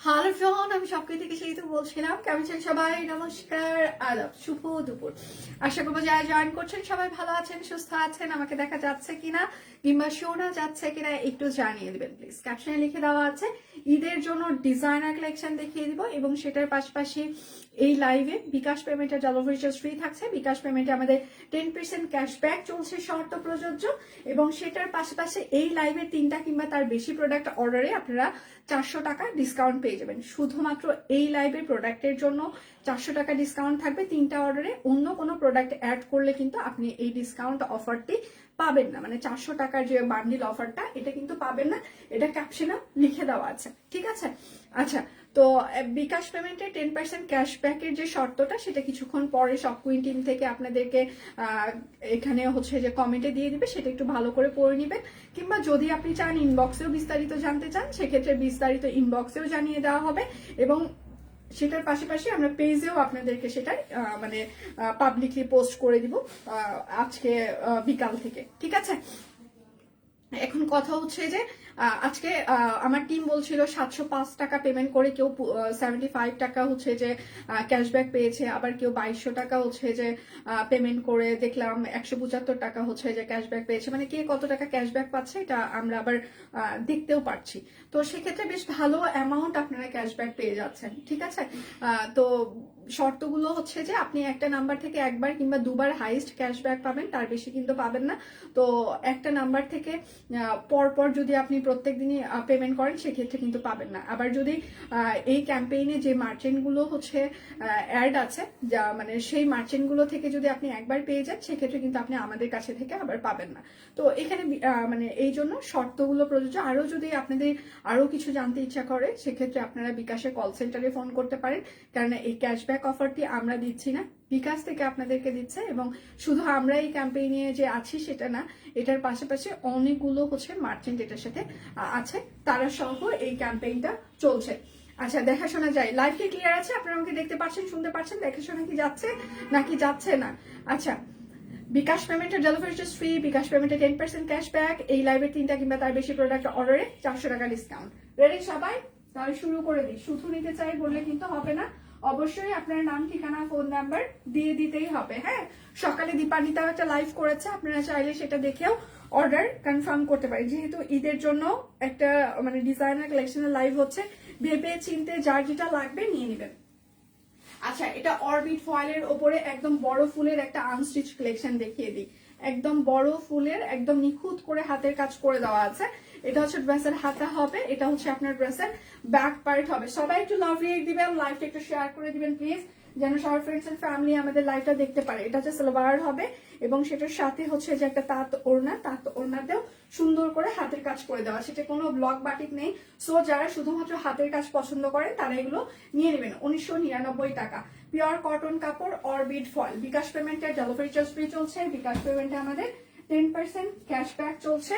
Hello everyone, আমি সবকে থেকে সেই তো বলছিলাম। কেমন আছেন সবাই? নমস্কার, আদাব, শুভ দুপুর। আশা করবো যারা জয়েন করছেন সবাই ভালো আছেন, সুস্থ আছেন। আমাকে দেখা যাচ্ছে কিনা কিংবা শোনা যাচ্ছে কিনা একটু জানিয়ে দিবেন প্লিজ। ক্যাপশনে লিখে দেওয়া আছে ঈদের জন্য ডিজাইনার কালেকশন দেখিয়ে দিব এবং সেটার পাশাপাশি এই লাইভে বিকাশ পেমেন্টের ডেলিভারি চার্জ ফ্রি থাকছে। বিকাশ পেমেন্টে আমাদের 10% ক্যাশব্যাক চলছে, শর্ত প্রযোজ্য। এবং সেটার পাশাপাশি এই লাইভে 3টা কিংবা তার বেশি প্রোডাক্ট অর্ডারে আপনারা 400 টাকা ডিসকাউন্ট পেয়ে যাবেন। শুধুমাত্র এই লাইভের প্রোডাক্টের জন্য 400 টাকা ডিসকাউন্ট থাকবে 3টা অর্ডারে। অন্য কোনো প্রোডাক্ট অ্যাড করলে কিন্তু আপনি এই ডিসকাউন্ট অফারটি পাবেন না। মানে 400 টাকার যে বান্ডিল অফারটা, এটা কিন্তু পাবেন না। এটা ক্যাপশনে লিখে দেওয়া আছে, ঠিক আছে? আচ্ছা, তো বিকাশ পেমেন্টের 10% ক্যাশব্যাকের যে শর্তটা, সেটা কিছুক্ষণ পরে সব কুইন টিম থেকে আপনাদেরকে এখানে হচ্ছে যে কমেন্টে দিয়ে দিবে, সেটা একটু ভালো করে পড়ে নেবেন। কিংবা যদি আপনি চান ইনবক্সেও বিস্তারিত জানতে চান, সেক্ষেত্রে বিস্তারিত ইনবক্সেও জানিয়ে দেওয়া হবে। এবং সেটার পাশাপাশি আমরা পেজেও আপনাদেরকে সেটা মানে পাবলিকলি পোস্ট করে দিব আজকে বিকাল থেকে, ঠিক আছে? এখন কথা হচ্ছে যে আজকে আমার টিম বলছিল 705 টাকা পেমেন্ট করে কেউ 75 টাকা হচ্ছে যে ক্যাশব্যাক পেয়েছে, আবার কেউ 2200 টাকা হচ্ছে যে পেমেন্ট করে দেখলাম 175 টাকা হচ্ছে যে ক্যাশব্যাক পেয়েছে। মানে কে কত টাকা ক্যাশব্যাক পাচ্ছে এটা আমরা আবার দেখতেও পারছি। তো সেক্ষেত্রে বেশ ভালো অ্যামাউন্ট আপনারা ক্যাশব্যাক পেয়ে যাচ্ছেন, ঠিক আছে? তো শর্তগুলো হচ্ছে যে আপনি একটা নাম্বার থেকে একবার কিংবা দুবার হাইস্ট ক্যাশব্যাক পাবেন, তার বেশি কিন্তু পাবেন না। তো একটা নাম্বার থেকে পরপর যদি আপনি প্রত্যেক দিনই পেমেন্ট করেন, সেক্ষেত্রে কিন্তু পাবেন না। আবার যদি এই ক্যাম্পেইনে যে মার্চেন্টগুলো হচ্ছে অ্যাড আছে, যা মানে সেই মার্চেন্টগুলো থেকে যদি আপনি একবার পেয়ে যান, সেক্ষেত্রে কিন্তু আপনি আমাদের কাছে থেকে আবার পাবেন না। তো এখানে মানে এই জন্য শর্তগুলো প্রযোজ্য। আরও যদি আপনাদের আরও কিছু জানতে ইচ্ছা করে, সেক্ষেত্রে আপনারা বিকাশের কল সেন্টারে ফোন করতে পারেন। কারণ এই ক্যাশব্যাক অফারটি আমরা দিচ্ছি না, বিকাশ থেকে আপনাদেরকে দিচ্ছে। এবং শুধু আমরা এই ক্যাম্পেইনে যে আছি সেটা না, এটার পাশাপাশি অনেকগুলো হচ্ছে মার্চেন্ট এটার সাথে আছে, তারা সহ এই ক্যাম্পেইনটা চলছে। আচ্ছা, দেখাশোনা যায়, লাইভ কি ক্লিয়ার আছে? আপনারা আমাকে দেখতে পাচ্ছেন, শুনতে পাচ্ছেন? দেখাশোনা কি যাচ্ছে নাকি যাচ্ছে না? আচ্ছা, বিকাশ পেমেন্টের ডেলিভারি চার্জ ফ্রি, বিকাশ পেমেন্টের 10% ক্যাশব্যাক, এই লাইভের 3টা কিংবা তার বেশি প্রোডাক্ট অর্ডারে 400 টাকা ডিসকাউন্ট। রেডি সবাই? তাহলে শুরু করে দিই। শুধু নিতে চাই বললে কিন্তু হবে না, অবশ্যই আপনার নাম, ঠিকানা, ফোন নাম্বার দিয়ে দিতেই হবে। হ্যাঁ, সকালে দীপান্বিতাও একটা লাইভ করেছে, আপনারা চাইলে সেটা দেখেও অর্ডার কনফার্ম করতে পারেন। যেহেতু ঈদের জন্য একটা মানে ডিজাইনার কালেকশনের লাইভ হচ্ছে, ভেবে চিনতে যার যেটা লাগবে নিয়ে নেবেন। আচ্ছা, এটা অরবিট ফয়েলের ওপরে একদম বড় ফুলের একটা আনস্টিচ কালেকশন দেখিয়ে দিই। একদম বড় ফুলের একদম নিখুঁত করে হাতের কাজ করে দেওয়া আছে। এটা হচ্ছে ড্রেসের হাতা হবে, এটা হচ্ছে আপনার ড্রেসের ব্যাক পার্ট হবে। সবাই একটু লাভ রিয়েক্ট দিবেন, লাইভটা একটু শেয়ার করে দিবেন প্লিজ, যেন সবার ফ্রেন্ডস এন্ড ফ্যামিলি আমাদের লাইভটা দেখতে পারে। এটা হচ্ছে সালোয়ার হবে এবং সেটার সাথে হচ্ছে যে একটা তাঁত ওড়না, তাঁত ওড়নাতেও সুন্দর করে হাতের কাজ করে দেওয়া। সেটা কোনো ব্লক বাটিক নেই। সো যারা শুধুমাত্র হাতের কাজ পছন্দ করেন তারা এগুলো নিয়ে নেবেন। 1999 টাকা, পিওর কটন কাপড়, অরবিট ফয়েল। বিকাশ পেমেন্টের ডেলিভারি চার্জ ফ্রি চলছে, বিকাশ পেমেন্টে আমাদের 10% ক্যাশব্যাক চলছে,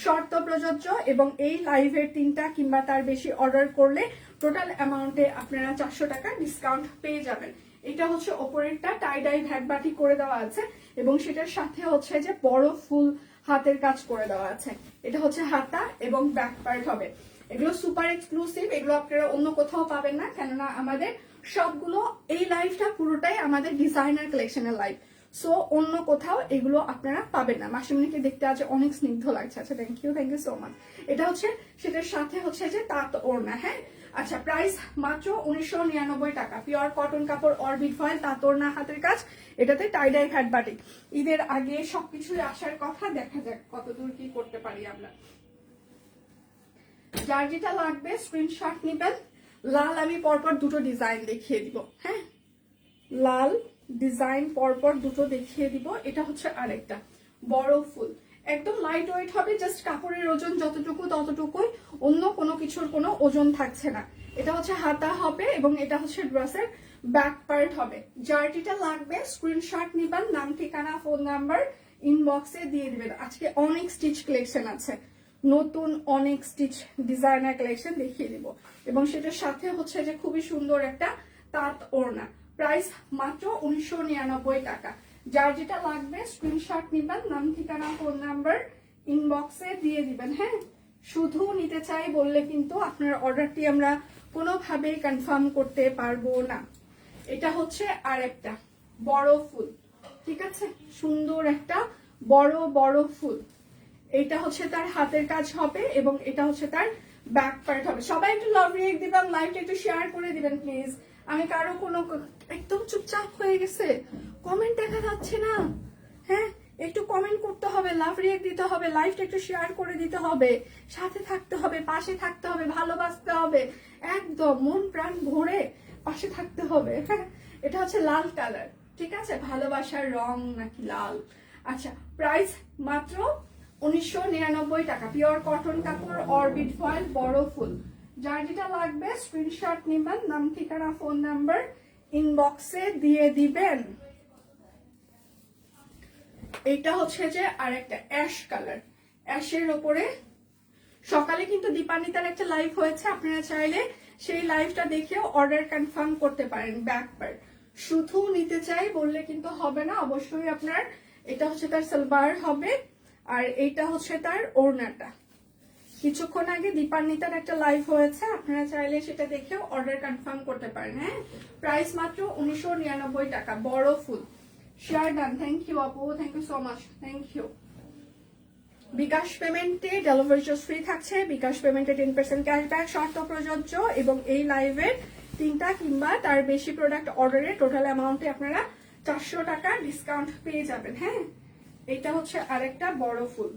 শর্ত প্রযোজ্য। এবং এই লাইভের 3টা কিংবা তার বেশি অর্ডার করলে টোটাল অ্যামাউন্টে আপনারা 400 টাকা ডিসকাউন্ট পেয়ে যাবেন। এটা হচ্ছে ওপরেরটা টাই ডাই ভ্যাট বাটি করে দেওয়া আছে এবং সেটার সাথে হচ্ছে যে বড় ফুল হাতের কাজ করে দেওয়া আছে। এটা হচ্ছে হাতা এবং ব্যাক পার্ট হবে। এগুলো সুপার এক্সক্লুসিভ, এগুলো আপনারা অন্য কোথাও পাবেন না, কেননা আমাদের সবগুলো এই লাইভটা পুরোটাই আমাদের ডিজাইনার কালেকশনের লাইভ। সো অন্য কোথাও এগুলো আপনারা পাবেন না। মাসিমণিকে দেখতে আজ অনেক স্নিগ্ধ লাগছে। আচ্ছা, থ্যাংক ইউ সো মাচ। এটা হচ্ছে সেটার সাথে হচ্ছে যে তাঁত ওড়না। হ্যাঁ, আচ্ছা, প্রাইস মাত্র 1999 টাকা, পিওর কটন কাপড়, অরবিট ফয়েল, তাঁত ওড়না, হাতের কাজ, এটাতে টাইডাই হ্যাট বাটিক। ঈদের আগে সবকিছুই আসার কথা, দেখা যাক কতদূর কি করতে পারি আমরা। যার যেটা লাগবে স্ক্রিনশট নেবেন। লাল আমি পরপর দুটো ডিজাইন দেখিয়ে দিব। হ্যাঁ, লাল ডিজাইন পরপর দুটো দেখিয়ে দিব। এটা হচ্ছে আরেকটা বড় ফুল, একদম লাইট ওয়েট হবে, জাস্ট কাপড়ের ওজন যতটুকু ততটুকুই, অন্য কোনো কিছুর কোনো ওজন থাকছে না। এটা হচ্ছে হাতা হবে এবং এটা হচ্ছে ড্রেসের ব্যাক পার্ট হবে। যার যেটা লাগবে স্ক্রিনশট নিবেন, নাম, ঠিকানা, ফোন নাম্বার ইনবক্সে দিয়ে দিবেন। আজকে অনেক স্টিচ কালেকশন আছে, নতুন অনেক স্টিচ ডিজাইনার কালেকশন দেখিয়ে দিব এবং সেটার সাথে হচ্ছে যে খুবই সুন্দর একটা তাঁত ওড়না। প্রাইস মাত্র 1999 টাকা। যার যেটা লাগবে স্ক্রিনশট নিবেন, নাম, ঠিকানা, ফোন নাম্বার ইনবক্সে দিয়ে দিবেন। হ্যাঁ, শুধু নিতে চাই বললে কিন্তু আপনার অর্ডারটি আমরা কোনোভাবেই কনফার্ম করতে পারবো না। এটা হচ্ছে আর একটা বড় ফুল, ঠিক আছে, সুন্দর একটা বড় বড় ফুল। এটা হচ্ছে তার হাতের কাজ হবে এবং এটা হচ্ছে তার ব্যাক পার্ট হবে। সবাই একটু লাভ রিয়েক্ট দিবেন, লাইভটা একটু শেয়ার করে দিবেন প্লিজ। আমি কারো কোনো একদম চুপচাপ হয়ে গেছে, কমেন্ট দেখা যাচ্ছে না। হ্যাঁ, একটু কমেন্ট করতে হবে, লাভ রিয়েক্ট দিতে হবে, লাইভটা একটু শেয়ার করে দিতে হবে, সাথে থাকতে হবে, পাশে থাকতে হবে, ভালোবাসতে হবে, একদম মন প্রাণ ভরে পাশে থাকতে হবে। হ্যাঁ, এটা হচ্ছে লাল কালার, ঠিক আছে, ভালোবাসার রং নাকি লাল। আচ্ছা, প্রাইস মাত্র 1999 টাকা, পিওর কটন কাপড়, অরবিট ফয়েল, বড় ফুল। যার যেটা লাগবে স্ক্রিনশট নেবেন, নাম ঠিকানা ফোন নাম্বার ইনবক্সে দিয়ে দিবেন। এটা হচ্ছে যে আরেকটা অ্যাশ কালার, অ্যাশের ওপরে সকালে কিন্তু দীপান্বিতার একটা লাইভ হয়েছে, আপনারা চাইলে সেই লাইভটা দেখেও অর্ডার কনফার্ম করতে পারেন। ব্যাক পার্ট শুধু নিতে চাই বললে কিন্তু হবে না, অবশ্যই আপনার এটা হচ্ছে তার সালোয়ার হবে আর এইটা হচ্ছে তার ওড়নাটা। কিছুক্ষণ আগে দীপান্বিতার একটা লাইভ হয়েছে, আপনারা চাইলে সেটা দেখেও অর্ডার কনফার্ম করতে পারেন। হ্যাঁ, প্রাইস মাত্র 1999 টাকা, বড় ফুল। শেয়ার ডান, থ্যাংক ইউ আপু, thank you so much, thank you. BKash পেমেন্টে ডেলিভারি চার্জ ফ্রি থাকছে, বিকাশ পেমেন্টে 10% ক্যাশব্যাক শর্ত প্রযোজ্য এবং এই লাইভের 3টা কিংবা তার বেশি প্রোডাক্ট অর্ডারে টোটাল অ্যামাউন্টে আপনারা 400 টাকা ডিসকাউন্ট পেয়ে যাবেন। হ্যাঁ, এটা হচ্ছে আরেকটা বড় ফুল।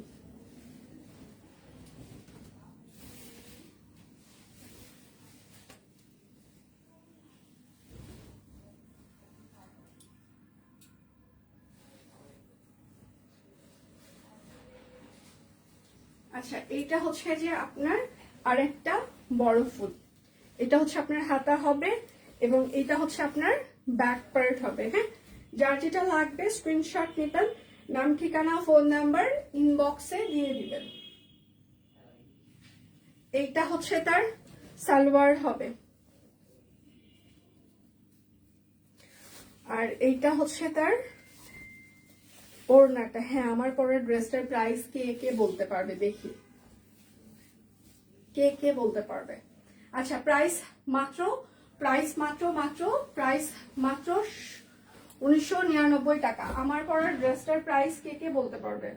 আচ্ছা, এইটা হচ্ছে যে আপনার আরেকটা বড় ফুল, এটা হচ্ছে আপনার হাতা হবে এবং এটা হচ্ছে আপনার ব্যাক পার্ট হবে। হ্যাঁ, যার যেটা লাগবে স্ক্রিনশট নেবেন, নাম ঠিকানা ফোন নাম্বার ইনবক্সে দিয়ে দিবেন। এইটা হচ্ছে তার সালোয়ার হবে আর এইটা হচ্ছে তার ওড়নাটা। হ্যাঁ, আমার পরের ড্রেসটার প্রাইস কে কে বলতে পারবে, দেখি কে কে বলতে পারবে। আচ্ছা, প্রাইস মাত্র 1999 টাকা। আমার পরের ড্রেসটার প্রাইস কে কে বলতে পারবে?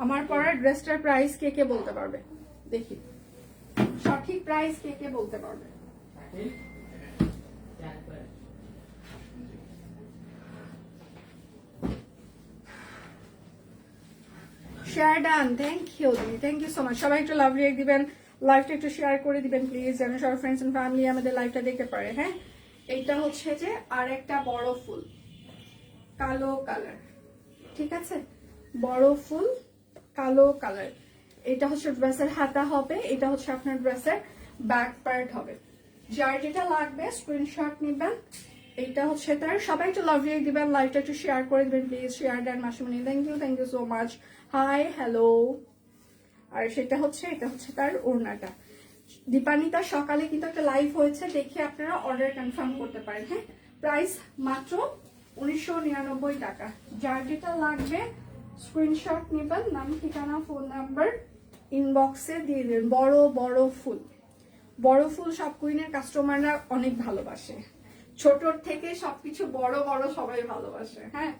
আমার পরের ড্রেসটার প্রাইস কে কে বলতে পারবে, দেখি সঠিক প্রাইস কে কে বলতে পারবে। শেয়ার ডান, থ্যাংক ইউ দিদি, থ্যাংক ইউ সো মাচ। সবাই একটু লাভ রিয়েক্ট দিবেন, লাইভটা একটু শেয়ার করে দিবেন প্লিজ, যেন সব ফ্রেন্ডস এন্ড ফ্যামিলি আমাদের লাইভটা দেখতে পারে। হ্যাঁ, এইটা হচ্ছে যে আর একটা বড় ফুল, কালো কালার, ঠিক আছে, বড় ফুল কালো কালার। এটা হচ্ছে ড্রেসের হাতা হবে, এটা হচ্ছে আপনার ড্রেসের ব্যাক পার্ট হবে। যার যেটা লাগবে স্ক্রিনশট নেবেন। এটা হচ্ছে তার, সবাই একটু লাভ রিয়েক্ট দিবেন, লাইভটা একটু শেয়ার করে দিবেন প্লিজ। শেয়ার দেন Masumoni, thank you so much. Hi hello. আর সেটা হচ্ছে, এটা হচ্ছে তার ওড়নাটা। দীপান্বিতা সকালে কিন্তু একটা লাইভ হয়েছে, দেখে আপনারা অর্ডার কনফার্ম করতে পারেন। হ্যাঁ, প্রাইস মাত্র 1999 টাকা। যার যেটা লাগবে স্ক্রিনশট নেবেন, নাম ঠিকানা ফোন নাম্বার ইনবক্সে দিয়ে দেবেন। বড় বড় ফুল, বড় ফুল সব কুইনের কাস্টমাররা অনেক ভালোবাসে, ছোটর থেকে সবকিছু বড় বড় সবাই ভালোবাসে। হ্যাঁ,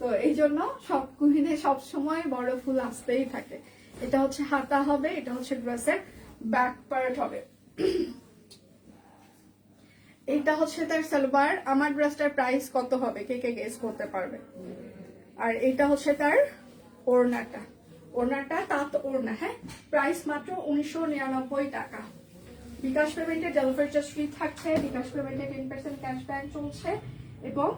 তো এই জন্য সব কুইনে সব সময় বড় ফুল আসতেই থাকে। এটা হচ্ছে হাতা হবে, এটা হচ্ছে ড্রেসের ব্যাক পার্ট হবে। এটা হচ্ছে তার সালোয়ার। আমার ড্রেসটার প্রাইস কত হবে কে কে গেস করতে পারবে? আর এটা হচ্ছে তার ওড়নাটা, ওড়নাটা তাঁত ওড়না। হ্যাঁ, প্রাইস মাত্র 1999 টাকা। বিকাশ পেমেন্টে ডেলিভারি চার্জ ফ্রি থাকছে, বিকাশ পেমেন্টে 10% ক্যাশব্যাক চলছে এবং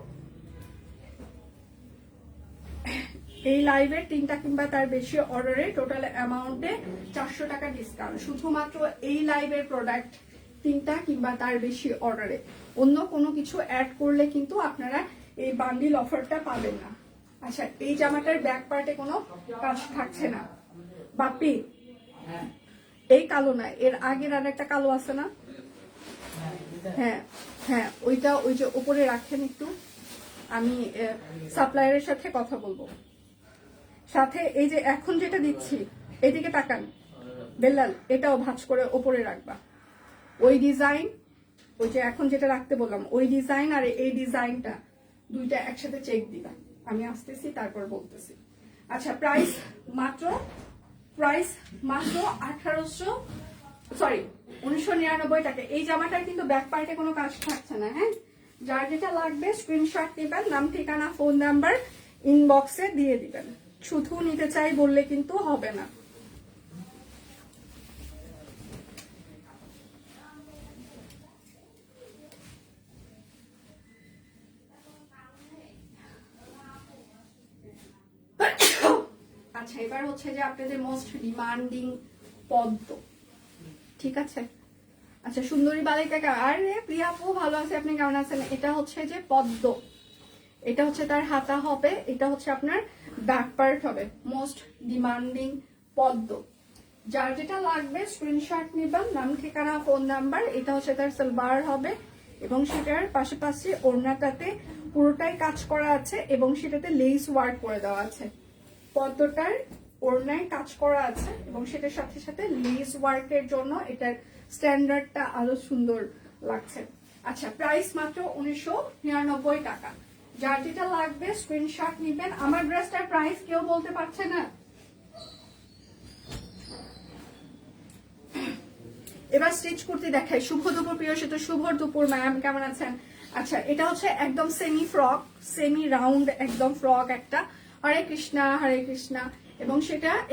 এই লাইভের 3টা কিংবা তার বেশি অর্ডারে টোটাল অ্যামাউন্টে 400 টাকা ডিসকাউন্ট, শুধুমাত্র এই লাইভের প্রোডাক্ট 3টা কিংবা তার বেশি অর্ডারে। অন্য কোনো কিছু অ্যাড করলে কিন্তু আপনারা এই বান্ডিল অফারটা পাবেন না। আচ্ছা, এই জামাটার ব্যাক পার্টে কোনো কাজ থাকছে না, বাপি এই কালো না, এর আগের আর একটা কালো আছে না? হ্যাঁ হ্যাঁ, ওইটা ওই যে উপরে রাখেন একটু, আমি সাপ্লায়ারের সাথে কথা বলবো। সাথে এই যে এখন যেটা দিচ্ছি, এইদিকে তাকান বেল্লাল, এটাও ভাঁজ করে ওপরে রাখবা। ওই ডিজাইন, ওই যে এখন যেটা রাখতে বললাম ওই ডিজাইন আর এই ডিজাইনটা দুইটা একসাথে চেক দিবা। আমি আসতেছি তারপর বলতেছি। আচ্ছা, প্রাইস মাত্র 1999 টাকা। এই জামাটার কিন্তু ব্যাক পার্টে কোনো কাজ থাকছে না। হ্যাঁ, যার যেটা লাগবে স্ক্রিনশট নেবেন, নাম ঠিকানা ফোন নাম্বার ইনবক্সে দিয়ে দিবেন। শুধু নিতে চাই বললে কিন্তু হবে না। আচ্ছা, এবার হচ্ছে যে আপনাদের মোস্ট ডিমান্ডিং পদ্ম, ঠিক আছে? আচ্ছা, সুন্দরী বালিকা, আরে প্রিয়া আপু ভালো আছে, আপনি কেমন আছেন? এটা হচ্ছে যে পদ্ম, এটা হচ্ছে তার হাতা হবে, এটা হচ্ছে আপনার ব্যাক পার্ট হবে। মোস্ট ডিমান্ডিং পদ্ম, যার যেটা লাগবে স্ক্রিনশট নিবেন, নাম ঠিকানা ফোন নাম্বার। এটা হচ্ছে তার সালোয়ার হবে এবং সেটার পাশাপাশি ওড়নাটাতে পুরোটাই কাজ করা আছে এবং সেটাতে লেস ওয়ার্ক করে দেওয়া আছে। পদ্মটার ওড়নায় কাজ করা আছে এবং সেটার সাথে সাথে লেস ওয়ার্কের জন্য এটার স্ট্যান্ডার্ডটা আরো সুন্দর লাগছে। আচ্ছা, প্রাইস মাত্র 1999 টাকা। যার যেটা লাগবে স্ক্রিনশট নিবেন। আমার ড্রেসটার প্রাইস কেউ বলতে পারছে না? এবার স্টিচ করতে দেখাই। শুভ দুপুর প্রিয়, সেটা শুভ দুপুর ম্যাম, কেমন আছেন? আচ্ছা, এটা হচ্ছে একদম সেমি ফ্রক, সেমি রাউন্ড একদম ফ্রক একটা। হরে কৃষ্ণা হরে কৃষ্ণা। এবং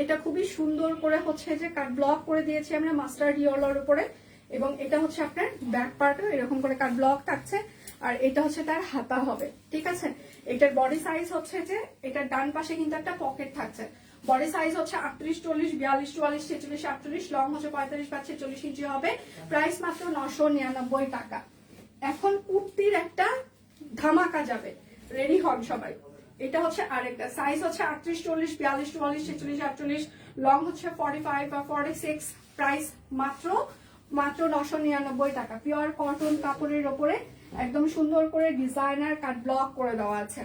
এটা খুবই সুন্দর করে হচ্ছে যে কাট ব্লক করে দিয়েছি আমরা মাস্টার্ড ইয়েলোর উপরে। এবং এটা হচ্ছে আপনার ব্যাক পার্টও এরকম করে কাট ব্লক থাকছে। আর এটা হচ্ছে তার হাতা হবে, ঠিক আছে? এটার বডি সাইজ হচ্ছে যে এটার ডান পাশে কিন্তু একটা পকেট থাকছে। বডি সাইজ হচ্ছে 38, 40, 42, 44, 46, 48, লং হচ্ছে 45 বা 46 ইঞ্চি হবে। প্রাইস মাত্র 999 টাকা। এখন কুর্তির একটা ধামাকা যাবে, রেডি হন সবাই। এটা হচ্ছে আরেকটা সাইজ হচ্ছে 38, 40, 42, 44, 46, 48, লং হচ্ছে 45 বা 46। প্রাইস মাত্র 999 টাকা। পিওর কটন কাপড়ের ওপরে একদম সুন্দর করে ডিজাইনার কাট ব্লক করে দেওয়া আছে।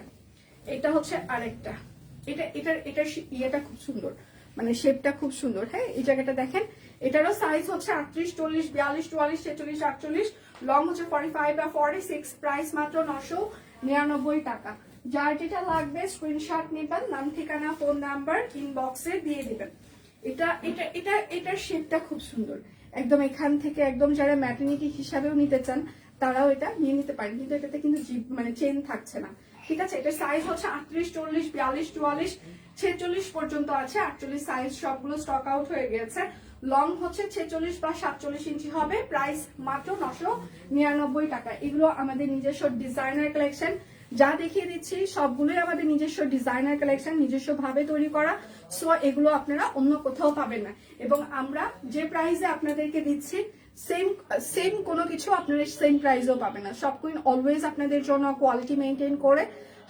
এটা হচ্ছে আরেকটা, এটার ইয়েটা খুব সুন্দর, মানে শেপটা খুব সুন্দর। হ্যাঁ, এই জায়গাটা দেখেন, এটারও সাইজ হচ্ছে 38, 40, 42, 44, 46, 48, লং হচ্ছে 45 বা 46। প্রাইস মাত্র 999 টাকা। যার যেটা লাগবে স্ক্রিনশট নেবেন, নাম ঠিকানা ফোন নাম্বার ইনবক্সে দিয়ে দিবেন। এটার শেপটা খুব সুন্দর, একদম এখান থেকে একদম যারা ম্যাটারনিটি হিসাবেও নিতে চান তারাও এটা নিয়ে নিতে পারেন, কিন্তু এটাতে কিন্তু মানে চেন থাকছে না, ঠিক আছে? এটার সাইজ হচ্ছে 38, 40, 42, 44, 46 পর্যন্ত আছে। 48 সাইজ সবগুলো স্টক আউট হয়ে গেছে। লং হচ্ছে 46 বা 47 ইঞ্চি হবে। প্রাইস মাত্র 999 টাকা। এগুলো আমাদের নিজস্ব ডিজাইনার কালেকশন, যা দেখিয়ে দিচ্ছি সবগুলোই আমাদের নিজস্ব ডিজাইনার কালেকশন, নিজস্ব ভাবে তৈরি করা। সো এগুলো আপনারা অন্য কোথাও পাবেন না। এবং আমরা যে প্রাইসে আপনাদেরকে দিচ্ছি সেম কোনো কিছু আপনারা সেম প্রাইসেও পাবেন না। সব কুইন অলওয়েজ আপনাদের জন্য কোয়ালিটি মেনটেন করে,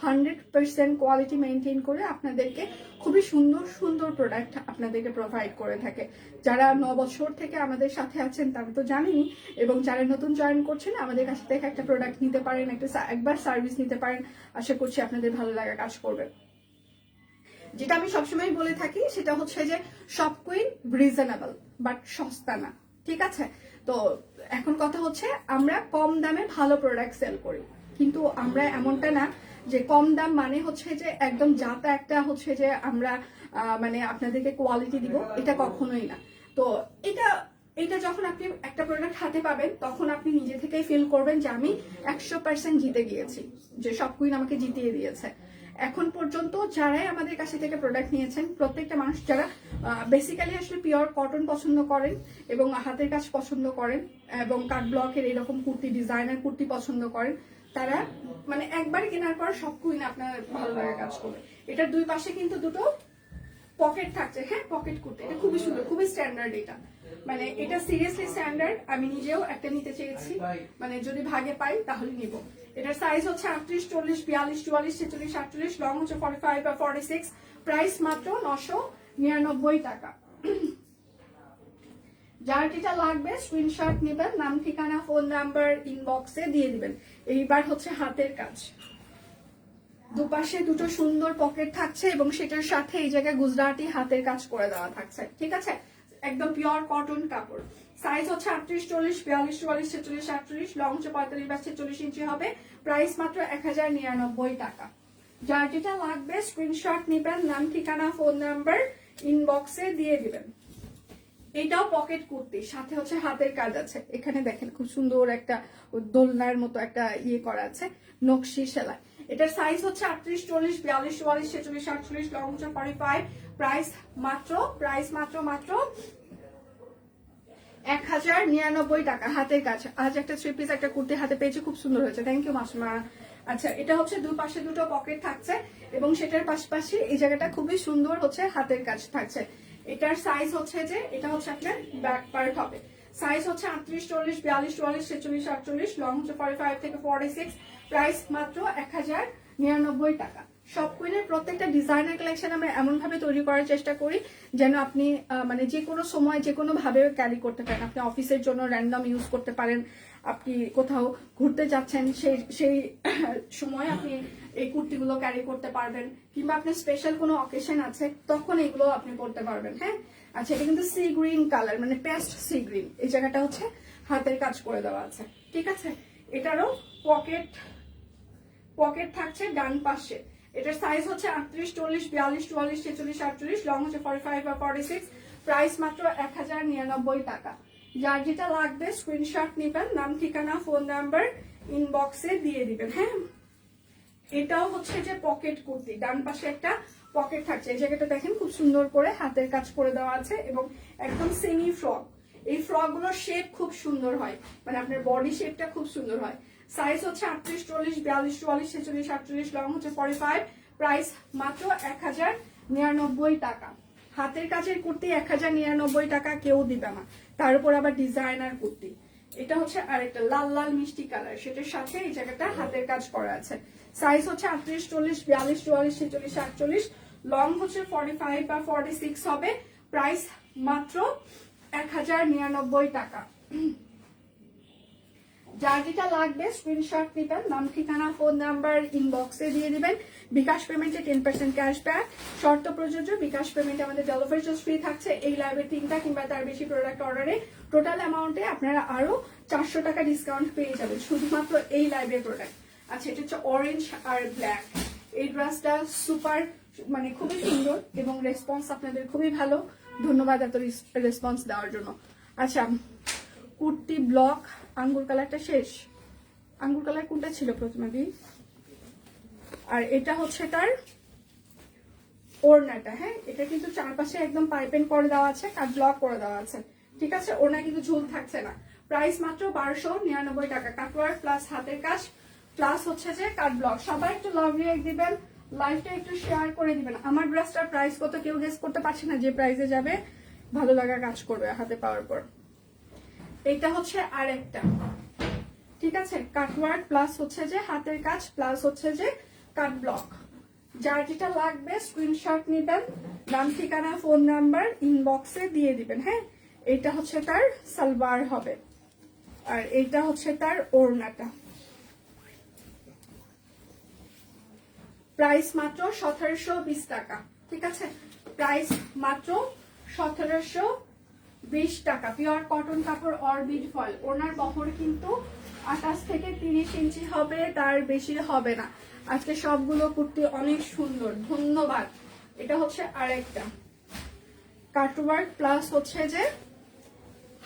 100% কোয়ালিটি মেনটেন করে আপনাদেরকে খুবই সুন্দর সুন্দর প্রোডাক্ট আপনাদেরকে প্রোভাইড করে থাকে। যারা 9 বছর থেকে আমাদের সাথে আছেন তারা তো জানেনই, এবং যারা নতুন জয়েন করছেন আমাদের কাছ থেকে একটা প্রোডাক্ট নিতে পারেন, একবার সার্ভিস নিতে পারেন। আশা করছি আপনাদের ভালো লাগা কাজ করবে। যেটা আমি সবসময় বলে থাকি সেটা হচ্ছে যে সব কুইন রিজনেবল বাট সস্তা না, ঠিক আছে? তো এখন কথা হচ্ছে আমরা কম দামে ভালো প্রোডাক্ট সেল করি, কিন্তু আমরা এমনটা না যে কম দাম মানে হচ্ছে যে একদম যাতা একটা হচ্ছে যে আমরা মানে আপনাদেরকে কোয়ালিটি দিব, এটা কখনোই না। তো এটা যখন আপনি একটা প্রোডাক্ট হাতে পাবেন তখন আপনি নিজে থেকেই ফিল করবেন যে আমি 100% জিতে গিয়েছি, যে সব কুইন আমাকে জিতিয়ে দিয়েছে। এখন পর্যন্ত যারাই আমাদের কাছে থেকে প্রোডাক্ট নিয়েছেন, প্রত্যেকটা মানুষ যারা বেসিক্যালি আসলে পিওর কটন পছন্দ করেন এবং হাতের কাজ পছন্দ করেন এবং কাট ব্লকের এরকম কুর্তি, ডিজাইনার কুর্তি পছন্দ করেন, তারা মানে একবার কেনার পর সব কুইন আপনার ভালো লাগা কাজ করবে। এটার দুই পাশে কিন্তু দুটো পকেট থাকছে। হ্যাঁ, পকেট কুর্তি, এটা খুবই সুন্দর, খুবই স্ট্যান্ডার্ড। এটা মানে এটা সিরিয়াসলি স্ট্যান্ডার্ড। আমি নিজেও একটা নিতে চেয়েছি, মানে যদি ভাগে পাই তাহলে নিব। এটার সাইজ হচ্ছে 38, 40, 42, 44, 46, 48, লং হচ্ছে 45 বা 46। প্রাইস মাত্র 999 টাকা। যার যেটা লাগবে স্ক্রিনশট নেবেন, নাম ঠিকানা ফোন নাম্বার ইনবক্সে দিয়ে দিবেন। এইবার হচ্ছে হাতের কাজ, দুপাশে দুটো সুন্দর পকেট থাকছে এবং সেটার সাথে এই জায়গায় গুজরাটি হাতের কাজ করে দেওয়া থাকছে, ঠিক আছে? একদম পিওর কটন কাপড়। সাইজ হচ্ছে 38, 40, 42, 44, 46, 48, লং হচ্ছে 45 বা 46 ইঞ্চি হবে। প্রাইস মাত্র 1099 টাকা। যার যেটা লাগবে স্ক্রিনশট নেবেন, নাম ঠিকানা ফোন নাম্বার ইনবক্সে দিয়ে দিবেন। এটাও পকেট কুর্তি, সাথে হচ্ছে হাতের কাজ আছে। এখানে দেখেন খুব সুন্দর একটা দোলনার মতো একটা ইয়ে করা আছে, নকশি সেলাই। এটার সাইজ হচ্ছে 38, 40, 42, 44, 46, 48, লং হচ্ছে 45। প্রাইস মাত্র 1099 টাকা। হাতের কাজ। আজ একটা 3 পিস একটা কুর্তি হাতে পেয়েছি, খুব সুন্দর হয়েছে, থ্যাংক ইউ মাসমা। আচ্ছা, এটা হচ্ছে দুই পাশে দুটো পকেট থাকছে এবং সেটার পাশাপাশি এই জায়গাটা খুবই সুন্দর হচ্ছে হাতের কাজ থাকছে। এটার সাইজ হচ্ছে যে এটা হচ্ছে আপনার ব্যাক পার্ট হবে। সাইজ হচ্ছে 38, 40, 42, 44, 46, 48, লং হচ্ছে 45 থেকে 46। প্রাইস মাত্র 1099 টাকা। সব কুইনের প্রত্যেকটা ডিজাইনার কালেকশন আমরা এমন ভাবে তৈরি করার চেষ্টা করি যেন আপনি মানে যে কোনো সময় যে কোনো ভাবে ক্যারি করতে পারেন। আপনি অফিসের জন্য র্যান্ডম ইউজ করতে পারেন, আপনি কোথাও ঘুরতে যাচ্ছেন সেই সময় আপনি এই কুর্তিগুলো ক্যারি করতে পারবেন, কিংবা আপনার স্পেশাল কোনো অকেশন আছে তখন এগুলো আপনি করতে পারবেন। হ্যাঁ, আচ্ছা, এটা কিন্তু সি গ্রিন কালার, মানে পেস্ট সি গ্রিন। এই জায়গাটা হচ্ছে হাতের কাজ করে দেওয়া আছে, ঠিক আছে? এটারও পকেট থাকছে ডান পাশে। এটার সাইজ হচ্ছে 38, 40, 42, 44, 46, 48, লং হচ্ছে 45 বা 46। প্রাইস মাত্র 1099 টাকা। যার যেটা লাগবে স্ক্রিনশট নেবেন, নাম ঠিকানা ফোন নাম্বার ইনবক্সে দিয়ে দিবেন। হ্যাঁ, এটাও হচ্ছে যে পকেট কুর্তি, ডান পাশে একটা পকেট থাকছে। এই জায়গাটা দেখেন খুব সুন্দর করে হাতের কাজ করে দেওয়া আছে এবং একদম সেমি ফ্রক। এই ফ্রক গুলোর শেপ খুব সুন্দর হয়, মানে আপনার বডি শেপটা খুব সুন্দর হয়। সাইজ হচ্ছে 38, 40, 42, 44, 46, 48, লং হচ্ছে 45। প্রাইস মাত্র 1099 টাকা। হাতের কাজের কুর্তি 1099 টাকা কেউ দিবে না, তার উপর আবার ডিজাইনার কুর্তি। এটা হচ্ছে আরেকটা লাল লাল মিষ্টি কালার, সেটার সাথে এই জায়গাটা হাতের কাজ করা আছে। সাইজ হচ্ছে 38, 40, 42, 44, 46, 48, লং হচ্ছে 45 বা 46 হবে। প্রাইস মাত্র 1099 টাকা। যার যেটা লাগবে স্ক্রিনশট নেবেন, নাম ঠিকানা ফোন নাম্বার ইনবক্সে দিয়ে দিবেন। বিকাশ পেমেন্টে 10% ক্যাশব্যাক, শর্ত প্রযোজ্য। বিকাশ পেমেন্টে আমাদের ডেলিভারি চার্জ ফ্রি থাকছে। এই লাইভে 3টা কিংবা তার বেশি প্রোডাক্ট অর্ডারে টোটাল অ্যামাউন্টে আপনারা আরো 400 টাকা ডিসকাউন্ট পেয়ে যাবেন শুধুমাত্র এই লাইভের প্রোডাক্ট। আচ্ছা, এটা হচ্ছে অরেঞ্জ আর ব্ল্যাক। এই ড্রেসটা সুপার, মানে খুবই সুন্দর এবং রেসপন্স আপনাদের খুবই ভালো। ধন্যবাদ এত রেসপন্স দেওয়ার জন্য। আচ্ছা, কুর্তি ব্লক আঙ্গুর কালারটা শেষ। আঙ্গুর কালার কোনটা ছিল প্রথমে দি? আর এটা হচ্ছে তার ওড়নাটা। হ্যাঁ, এটা কিন্তু চারপাশে একদম পাইপেন করে দেওয়া আছে, কাট ব্লক করে দেওয়া আছে, ঠিক আছে? ওড়না কিন্তু ঝুল থাকছে না। প্রাইস মাত্র 1299 টাকা। কাটওয়ার্ক প্লাস হাতের কাজ প্লাস হচ্ছে যে কাট ব্লক। সবাই একটু লাভ রিঅ্যাক্ট দিবেন, লাইভটা একটু শেয়ার করে দিবেন। আমার ড্রেসটার প্রাইস কত কেউ গেস করতে পারছে না? যে প্রাইসে যাবে ভালো লাগা কাজ করবে হাতে পাওয়ার পর। এটা হচ্ছে আরেকটা, ঠিক আছে? কাটওয়ার্ক প্লাস হচ্ছে যে হাতের কাজ প্লাস হচ্ছে যে কাট ব্লক। যার যেটা লাগবে স্ক্রিনশট নেবেন, নাম ঠিকানা ফোন নাম্বার ইনবক্সে দিয়ে দিবেন। হ্যাঁ, এটা হচ্ছে তার সালোয়ার হবে আর এইটা হচ্ছে তার ওড়নাটা। প্রাইস মাত্র 1720 টাকা, ঠিক আছে? প্রাইস মাত্র 1720 টাকা। পিওর কটন কাপড় অরবিট ফয়েল। ওনার বহর কিন্তু 28 থেকে 30 ইঞ্চি হবে, তার বেশি হবে না। আজকে সবগুলো কুর্তি অনেক সুন্দর, ধন্যবাদ। এটা হচ্ছে আরেকটা কাটওয়ার্ক প্লাস হচ্ছে যে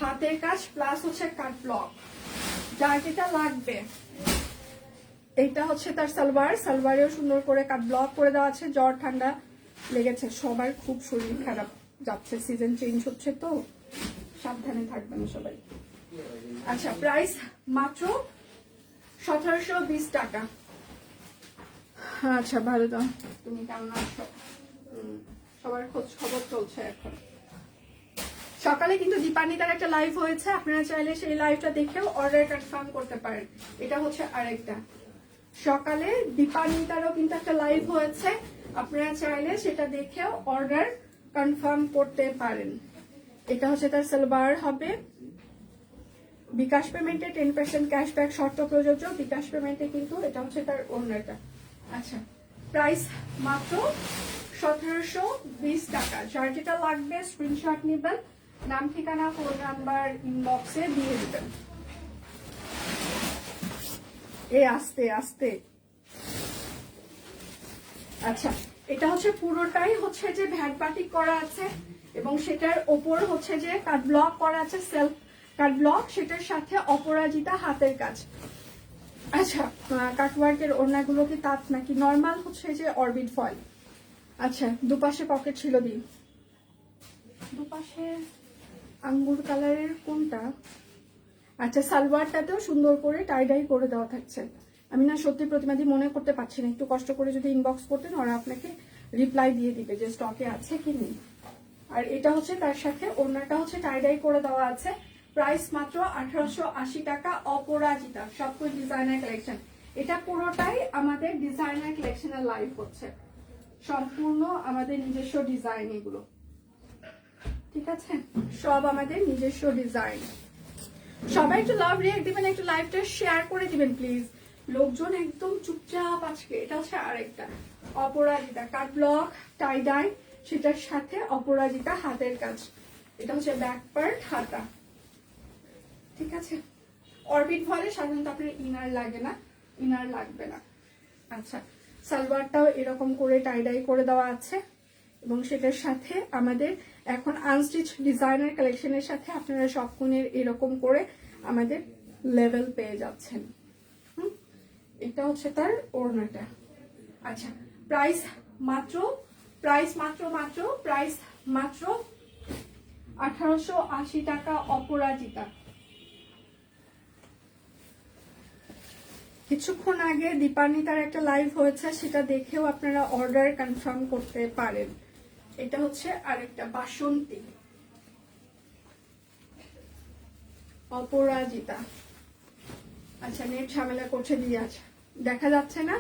হাতের কাজ প্লাস হচ্ছে কাট ব্লক। যার যেটা লাগবে, এইটা হচ্ছে তার সালোয়ার। সালোয়ারেও সুন্দর করে কাট ব্লক করে দেওয়া আছে। জ্বর ঠান্ডা লেগেছে সবার, খুব শরীর খারাপ যাচ্ছে, সিজন চেঞ্জ হচ্ছে তো সাবধানে থাকবেন সবাই। আচ্ছা, প্রাইস মাত্র 1720 টাকা। আচ্ছা, ভালো তো, তুমি কেমন আছো? সবার খোঁজ খবর চলছে এখন। সকালে কিন্তু দীপান্বিতার একটা লাইভ হয়েছে, আপনারা চাইলে সেই লাইভটা দেখেও অর্ডার কনফার্ম করতে পারেন। এটা হচ্ছে আরেকটা। সকালে দীপান্বিতারও কিন্তু একটা লাইভ হয়েছে, আপনারা চাইলে সেটা দেখেও অর্ডার কনফার্ম করতে পারেন। এটা হচ্ছে তার সালোয়ার হবে। বিকাশ পেমেন্টে 10% ক্যাশব্যাক শর্ত প্রযোজ্য। বিকাশ পেমেন্টে কিন্তু এটা হচ্ছে তার ওড়নাটা। আচ্ছা, প্রাইস মাত্র 1720 টাকা। যার যেটা লাগবে স্ক্রিনশট নেবেন, নাম ঠিকানা ফোন নাম্বার ইনবক্সে দিয়ে দিবেন। আস্তে আস্তে। আচ্ছা, এটা হচ্ছে পুরোটাই হচ্ছে যে ভ্যাট বাটিক করা আছে এবং সেটার ওপর হচ্ছে যে কাট ব্লক করা আছে, সেলফ কাট ব্লক, সেটার সাথে অপরাজিতা হাতের কাজ। আচ্ছা, কাটওয়ার্কের ওড়নাগুলো কি তাঁত নাকি নর্মাল হচ্ছে যে অরবিট ফয়েল। আচ্ছা, দুপাশে পকেট ছিল দিন। দুপাশে আঙ্গুর কালারের কোনটা? আচ্ছা, সালোয়ারটাতেও সুন্দর করে টাইডাই করে দেওয়া থাকছে। আমি না সত্যি প্রতিমাদি মনে করতে পারছি না, একটু কষ্ট করে যদি ইনবক্স করতেন ওরা আপনাকে রিপ্লাই দিয়ে দিবে যে স্টকে আছে কি নেই। আর এটা হচ্ছে তার সাথে ওড়নাটা হচ্ছে টাইডাই করে দেওয়া আছে। প্রাইস মাত্র 1880 টাকা। অপরাজিতা সবকিছু ডিজাইনার কালেকশন। এটা পুরোটাই আমাদের ডিজাইনার কালেকশনের লাইভ হচ্ছে, সম্পূর্ণ আমাদের নিজস্ব ডিজাইন এগুলো, ঠিক আছে? সব আমাদের নিজস্ব ডিজাইন। সবাই একটু লাভ রিয়েক্ট দিবেন, একটু লাইভটা শেয়ার করে দিবেন প্লিজ। লোকজন একদম চুপচাপ আজকে। এটা হচ্ছে আরেকটা অপরাজিতা কাট ব্লক টাই ডাই, সেটার সাথে অপরাজিতা হাতের কাজ। এটা হচ্ছে ব্যাক পার্ট, হাতা, ঠিক আছে? অরবিট ফলে সাধারণত আপনার ইনার লাগে না, ইনার লাগবে না। আচ্ছা, সালোয়ারটাও এরকম করে টাই ডাই করে দেওয়া আছে এবং সেটার সাথে আমাদের এখন আনস্টিচ ডিজাইনার কালেকশনের সাথে আপনারা সব কোণের এরকম করে আমাদের লেভেল পেয়ে যাচ্ছেন। এটা হচ্ছে তার ওড়নাটা। আচ্ছা, প্রাইস মাত্র 1880 টাকা। অপরাজিতা। কিছুক্ষণ আগে দীপান্বিতার একটা লাইভ হয়েছে, সেটা দেখেও আপনারা অর্ডার কনফার্ম করতে পারেন। এটা হচ্ছে আরেকটা বাসন্তী অপরাজিতা। আচ্ছা, নেট ঝামেলা করছে দিয়ে আছে, দেখা যাচ্ছে না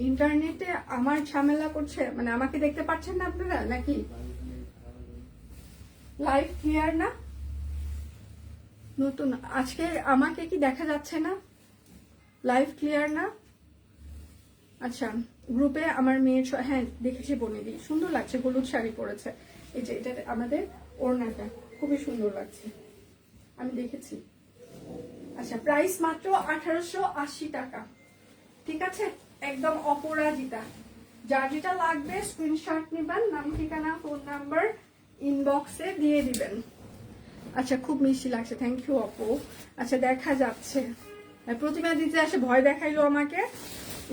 ইন্টারনেটে আমার ঝামেলা করছে, মানে আমাকে দেখতে পাচ্ছেন না আপনারা নাকি? লাইভ ক্লিয়ার না? নতুন আজকে আমাকে কি দেখা যাচ্ছে না? লাইভ ক্লিয়ার না? আচ্ছা, গ্রুপে আমার মেয়ের হ্যাঁ দেখেছি বনিদি, সুন্দর লাগছে, হলুদ শাড়ি পরেছে। এই যে এটা আমাদের ওড়নাটা খুবই সুন্দর লাগছে, আমি দেখেছি। আচ্ছা, প্রাইস মাত্র 1880 টাকা, ঠিক আছে? একদম অপরাজিতা। যার যেটা লাগবে স্ক্রিনশট নেবেন, নাম ঠিকানা ফোন নাম্বার ইনবক্সে দিয়ে দিবেন। আচ্ছা, খুব মিষ্টি লাগছে, থ্যাংক ইউ আপু। আচ্ছা, দেখা যাচ্ছে। প্রতিমা দিতে আসে ভয় দেখাইলো আমাকে,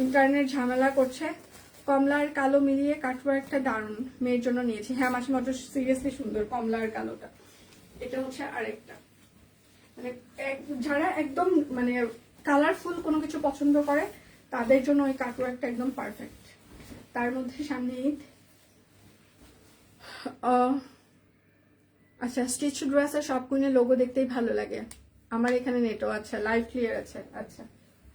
ইন্টারনেট ঝামেলা করছে। কমলা আর কালো মিলিয়ে কাটওয়ার্কটা দারুণ, মেয়ের জন্য নিয়েছি। হ্যাঁ মাসি মতো সিরিয়াসলি সুন্দর কমলা আর কালোটা। এটা হচ্ছে আরেকটা, মানে যারা একদম মানে কালারফুল কোনো কিছু পছন্দ করে তাদের জন্য ওই কাটওয়ার্কটা একদম পারফেক্ট। তার মধ্যে সামনে ঈদ। আচ্ছা, স্টিচ ড্রেসের সব কুইনের লোগো দেখতেই ভালো লাগে। আমার এখানে নেটও আছে, লাইভ ক্লিয়ার আছে। আচ্ছা,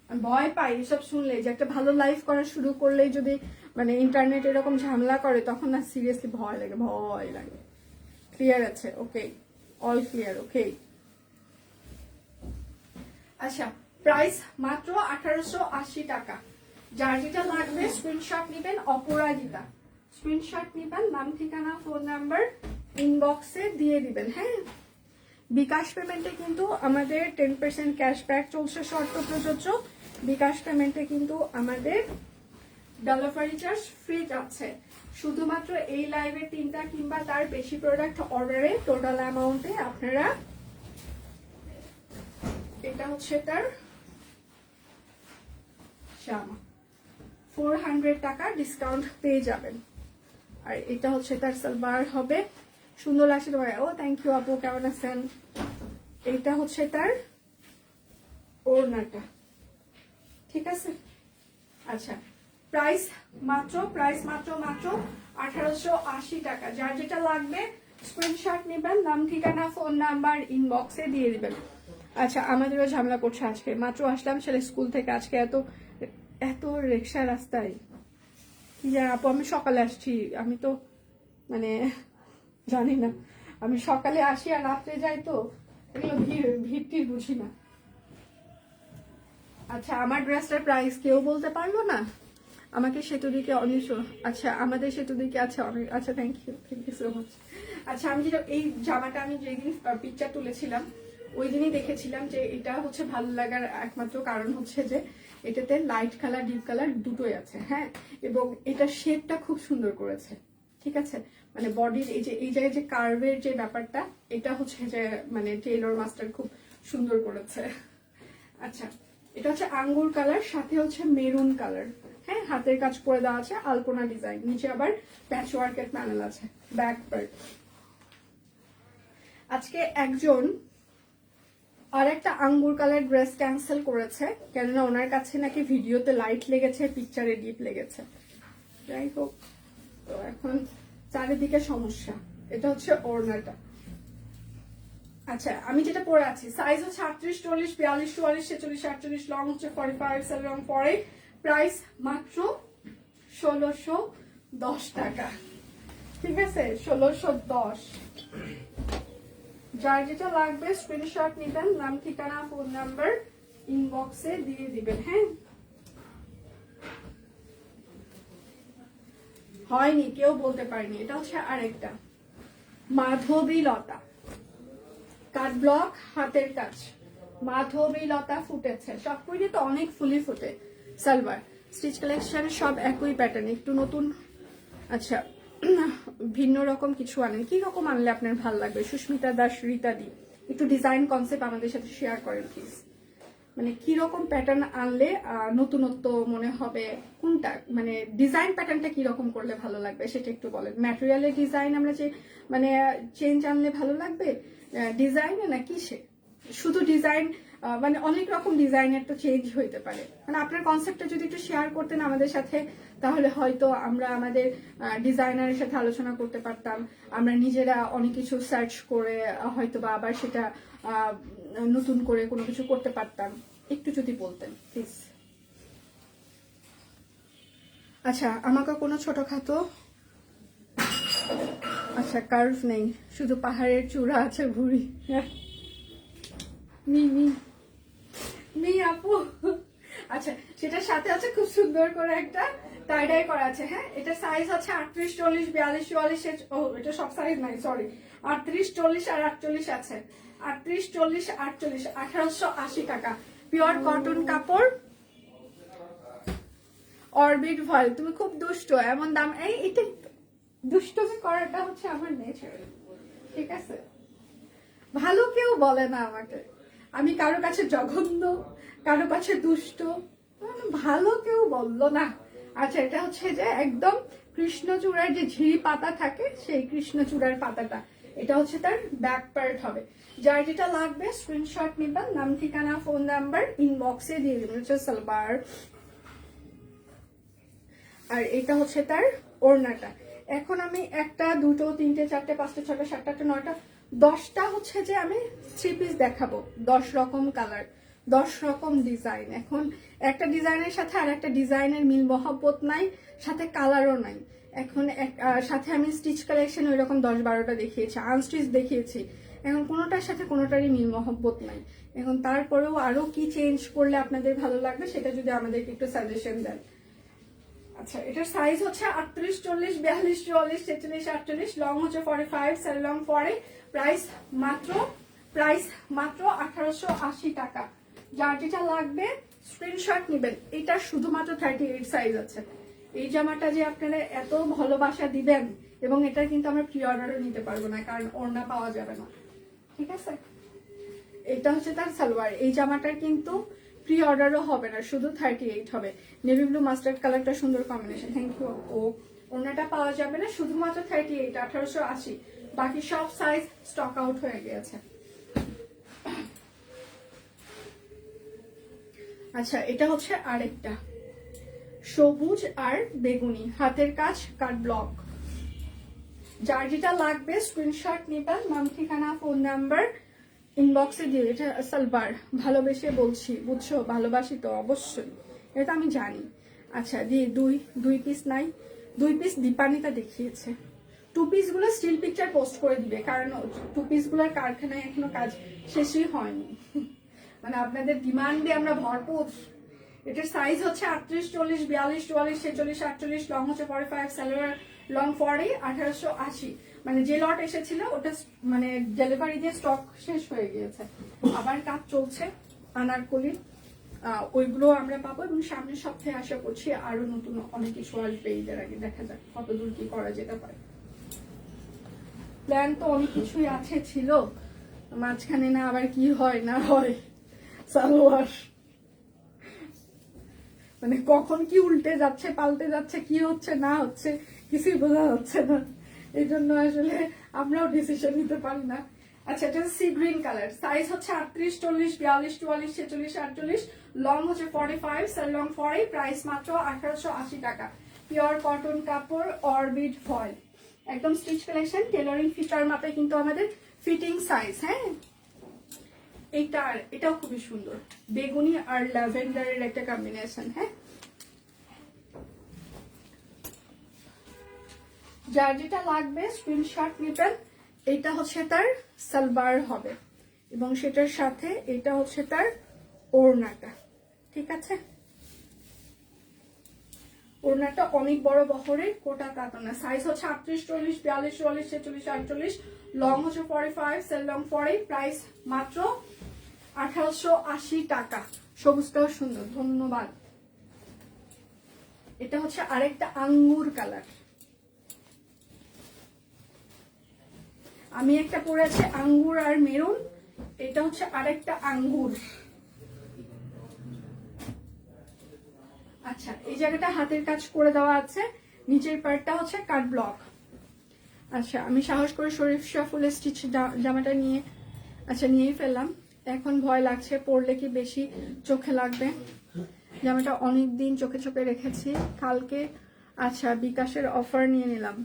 আমি ভয় পাই এসব শুনলে, যে একটা ভালো লাইভ করা শুরু করলেই যদি মানে ইন্টারনেট এরকম ঝামেলা করে তখন না সিরিয়াসলি ভয় লাগে, ভয় লাগে। ক্লিয়ার আছে? ওকে, অল ক্লিয়ার, ওকে। আচ্ছা, প্রাইস মাত্র 1880 টাকা। যার যেটা লাগবে স্ক্রিনশট নেবেন। অপরাজিতা স্ক্রিনশট নেবেন, নাম ঠিকানা ফোন নাম্বার ইনবক্সে দিয়ে দিবেন। হ্যাঁ, বিকাশ পেমেন্টে কিন্তু আমাদের 10% ক্যাশব্যাক চলছে, শর্ত প্রযোজ্য। বিকাশ পেমেন্টে কিন্তু আমাদের ডেলিভারি চার্জ ফ্রি যাচ্ছে। শুধুমাত্র এই লাইভে 3টা কিংবা তার বেশি প্রোডাক্ট অর্ডারে টোটাল অ্যামাউন্টে আপনারা, এটা হচ্ছে তার জামা, 400 টাকা ডিসকাউন্ট পেয়ে যাবেন। আর এটা হচ্ছে তার সালোয়ার হবে। সুন্দর লাগছে তোমার। ও থ্যাংক ইউ আপু, কেমন আছেন? এটা হচ্ছে তার ওড়নাটা, ঠিক আছে? আচ্ছা, প্রাইস মাত্র 1880 টাকা। যার যেটা লাগবে স্ক্রিনশট নেবেন, নাম ঠিকানা ফোন নাম্বার ইনবক্সে দিয়ে দিবেন। আচ্ছা, আমাদেরও ঝামেলা করছে আজকে, মাত্র আসলাম ছেলে স্কুল থেকে। আজকে এত এত রিক্সা রাস্তায় কি জানি আপু, আমি সকালে আসছি, আমি তো মানে জানি না, আমি সকালে আসি আর রাত্রে যাই, তো এগুলো ভিড়টির বুঝি না। আচ্ছা, আমার ড্রেসটার প্রাইস কেউ বলতে পারলো না আমাকে? সেতুদিকে অনিশ, আচ্ছা আমাদের সেতুদিকে আছে অনেক, আচ্ছা থ্যাংক ইউ সো মাচ। আচ্ছা, আমি যেটা এই জামাটা আমি যেদিন পিকচার তুলেছিলাম ওই দিনই দেখেছিলাম যে এটা হচ্ছে ভালো লাগার একমাত্র কারণ হচ্ছে যে এটাতে লাইট কালার ডিপ কালার দুটোই আছে, হ্যাঁ, এবং এটা শেপটা খুব সুন্দর করেছে, ঠিক আছে, মানে বডির এই জায়গায় যে কার্ভের যে ব্যাপারটা, এটা হচ্ছে যে মানে টেইলর মাস্টার খুব সুন্দর করেছে। আচ্ছা, এটা হচ্ছে আঙ্গুর কালার, সাথে হচ্ছে মেরুন কালার, হ্যাঁ, হাতের কাজ করে দেওয়া আছে, আলপনা ডিজাইন, নিচে আবার প্যাচ ওয়ার্কের প্যানেল আছে, ব্যাক পার্ট। আজকে একজন আর একটা আঙ্গুর কালার ড্রেস ক্যান্সেল করেছে, কেননা ওনার কাছে নাকি ভিডিওতে লাইট লেগেছে, পিকচারে ডিপ লেগেছে। যাই হোক, তো এখন চারিদিকে সমস্যা। এটা হচ্ছে ওড়নাটা। আচ্ছা, আমি যেটা পরে আছি সাইজ হচ্ছে 38, 40, 42, 44, 46, 48, লং হচ্ছে 45, সেল রং পরে, প্রাইস মাত্র 1610 টাকা, ঠিক আছে, 1610। যার যেটা লাগবে স্ক্রিনশট নিবেন, নাম ঠিকানা ফোন নাম্বার ইনবক্সে দিয়ে দিবেন, হ্যাঁ। হয়নি, কেউ বলতে পারেনি। এটা হচ্ছে আরেকটা মাধবী লতা কাট ব্লক, হাতের কাজ, মাধবী লতা ফুটেছে, সব কইলে তো অনেক ফুলি ফুটে। সালোয়ার স্টিচ কালেকশন সব একই প্যাটার্ন, একটু নতুন, আচ্ছা ভিন্ন রকম কিছু আনেন। কি রকম আনলে আপনার ভালো লাগবে? সুস্মিতা দাস, রীতা দি, একটু ডিজাইন কনসেপ্ট আমাদের সাথে শেয়ার করেন প্লিজ। মানে কি রকম প্যাটার্ন আনলে নতুনত্ব মনে হবে, কোনটা মানে ডিজাইন প্যাটার্নটা কি রকম করলে ভালো লাগবে সেটা একটু বলেন। ম্যাটেরিয়ালের ডিজাইন আমরা যে মানে চেঞ্জ আনলে ভালো লাগবে, ডিজাইনে না কিসে? শুধু ডিজাইন মানে অনেক রকম ডিজাইনের তো চেঞ্জ হইতে পারে, মানে আপনার কনসেপ্টটা যদি একটু শেয়ার করতেন আমাদের সাথে, তাহলে হয়তো আমরা আমাদের ডিজাইনারের সাথে আলোচনা করতে পারতাম, আমরা নিজেরা অনেক কিছু সার্চ করে হয়তো বা আবার সেটা নতুন করে কোনো কিছু করতে পারতাম। একটু যদি বলতেন প্লিজ। আচ্ছা, আমাকে কোনো ছোটখাটো, আচ্ছা কার্ভ নেই, শুধু পাহাড়ের চূড়া আছে, ভুঁড়ি। মি আপু, আচ্ছা সেটার সাথে আছে খুব সুন্দর করে একটা টাইডাই করা আছে, হ্যাঁ। এটা সাইজ আছে 38, 40, 42, 44, ও এটা সব সাইজ নাই, সরি, 38, 40 আর 48 আছে, 38, 40, 48, 1880 টাকা, পিওর কটন কাপড়, অরবিট ভয়েল। তুমি খুব দুষ্ট, এমন দাম, এটা দুষ্টমি করাটা হচ্ছে আমার নেচার, ঠিক আছে, ভালো কেউ বলে না আমাকে, আমি কারো কাছে জঘন্য, কারো কাছে দুষ্ট, ভালো কেউ বললো না। আচ্ছা, এটা হচ্ছে যে একদম কৃষ্ণচূড়ার যে ঝিরি পাতা থাকে, সেই কৃষ্ণচূড়ার পাতাটা, এটা হচ্ছে তার ব্যাক পার্ট হবে। যার যেটা লাগবে স্ক্রিনশট নিবেন, নাম ঠিকানা ফোন নাম্বার ইনবক্সে দিয়ে দিবেন। হচ্ছে সালোয়ার, আর এটা হচ্ছে তার ওড়নাটা। এখন আমি 1, 2, 3, 4, 5, 6, 7, 8, 9, 10টা হচ্ছে যে আমি 3 পিস দেখাবো, 10 রকম কালার, 10 রকম ডিজাইন। এখন একটা ডিজাইনের সাথে আর একটা ডিজাইনের মিল মহব্বত নাই, সাথে কালারও নাই। এখন সাথে আমি স্টিচ কালেকশন ওই রকম 10-12টা দেখিয়েছি, আনস্টিচ দেখিয়েছি, এখন কোনোটার সাথে কোনোটারই মিল মহব্বত নাই। এখন তারপরেও আরো কি চেঞ্জ করলে আপনাদের ভালো লাগবে সেটা যদি আমাদেরকে একটু সাজেশন দেন। আচ্ছা, এটার সাইজ হচ্ছে 38, 40, 42, 44, 46, 48, লং হচ্ছে 45, সেল লং পরে, প্রাইস মাত্র 1880 টাকা। যার যেটা লাগবে স্ক্রিনশট নেবেন। এটা শুধুমাত্র 38 সাইজ আছে। এই জামাটা যে আপনারা এত ভালোবাসা দিবেন, এবং এটা কিন্তু আমরা প্রি অর্ডারও নিতে পারবো না, কারণ ওড়না পাওয়া যাবে না, ঠিক আছে। এটা হচ্ছে তার সালোয়ার। এই জামাটার কিন্তু প্রি অর্ডারও হবে না, শুধু 38 হবে। নেভি ব্লু মাস্টার্ড কালারটা সুন্দর কম্বিনেশন, থ্যাংক ইউ। ও ওনাটা পাওয়া যাবে না, শুধুমাত্র 38, 1880, বাকি সব সাইজ স্টক আউট হয়ে গিয়েছে। আচ্ছা, এটা হচ্ছে আরেকটা সবুজ আর বেগুনি, হাতের কাজ, কাট ব্লক। যার যেটা লাগবে স্ক্রিনশট নিবেন, নাম ঠিকানা ফোন নাম্বার ইনবক্সে দিয়ে। এটা সালোয়ার, ভালোবেসে বলছি, বুঝছো, ভালোবাসি তো অবশ্যই, এটা আমি জানি। আচ্ছা, দিয়ে দুই পিস নাই, 2 পিস দীপানিতা দেখিয়েছে, টু পিস গুলো স্টিল পিকচার পোস্ট করে দিবে, কারণ টু পিস গুলোর কারখানায় এখনো কাজ শেষই হয়নি। মানে আপনাদের ডিমান্ডে আমরা ভরপুর। এটার সাইজ হচ্ছে 38, 40, 42, 44, 46, 48, লং হচ্ছে 45, সালোয়ার লং 40, 1880। মানে যে লট এসেছিল ওটা মানে ডেলিভারি দিয়ে স্টক শেষ হয়ে গিয়েছে, আবার কাজ চলছে আনারকলি, ওইগুলো আমরা পাবো। এবং সামনের সপ্তাহে আশা করছি আরো নতুন অনেক কিছু আসবে ঈদের আগে, দেখা যাক কতদূর কি করা যেতে পারে। প্ল্যান তো অনেক কিছুই আছে, ছিল মাঝখানে না আবার কি হয় না হয় সালোয়ার, মানে কখন কি উল্টে যাচ্ছে পাল্টে যাচ্ছে, কি হচ্ছে না হচ্ছে কিছুই বোঝা যাচ্ছে না, এই জন্য আসলে আমরাও ডিসিশন নিতে পারি না। আচ্ছা, এটা সি গ্রিন কালার, সাইজ হচ্ছে 38, 40, 42, 44, 46, 48, লং হচ্ছে 45, সার লং 40, প্রাইস মাত্র 1880 টাকা। পিওর কটন কাপড়, অরবিট ফয়েল, একদম স্টিচ কালেকশন, টেলারিং ফিটার মাপে কিন্তু আমাদের ফিটিং সাইজ। হ্যাঁ, এটাও খুবই সুন্দর, বেগুনি আর ল্যাভেন্ডারের একটা কম্বিনেশন। হ্যাঁ, যার যেটা লাগবে স্ক্রিনশট নেবেন। এটা হচ্ছে তার সালবার হবে এবং সেটার সাথে এটা হচ্ছে তার ওড়নাটা, ঠিক আছে? ওড়নাটা অনেক বড় বহরের, কোটা কাটানা, সাইজ হচ্ছে 38, 40, 42, 44, 46, 48, লং হচ্ছে 45, সেল লং 40, প্রাইস মাত্র 1880 টাকা। সবুজটাও সুন্দর, ধন্যবাদ। এটা হচ্ছে আরেকটা আঙ্গুর কালার, আমি একটা পরেছি আঙ্গুর আর মেরুন, এটা হচ্ছে আরেকটা আঙ্গুর। আচ্ছা, এই জায়গাটা হাতের কাজ করে দেওয়া আছে, নিচের পার্টটা হচ্ছে কাট ব্লক। আচ্ছা, আমি সাহস করে শরীফ শাহ ফুলের স্টিচ জামাটা নিয়েই ফেললাম। এখন ভয় লাগছে পরলে কি বেশি চোখে লাগবে, জামাটা অনেক দিন চোখে চোখে রেখেছি কালকে। আচ্ছা, বিকাশের অফার নিয়ে নিলাম,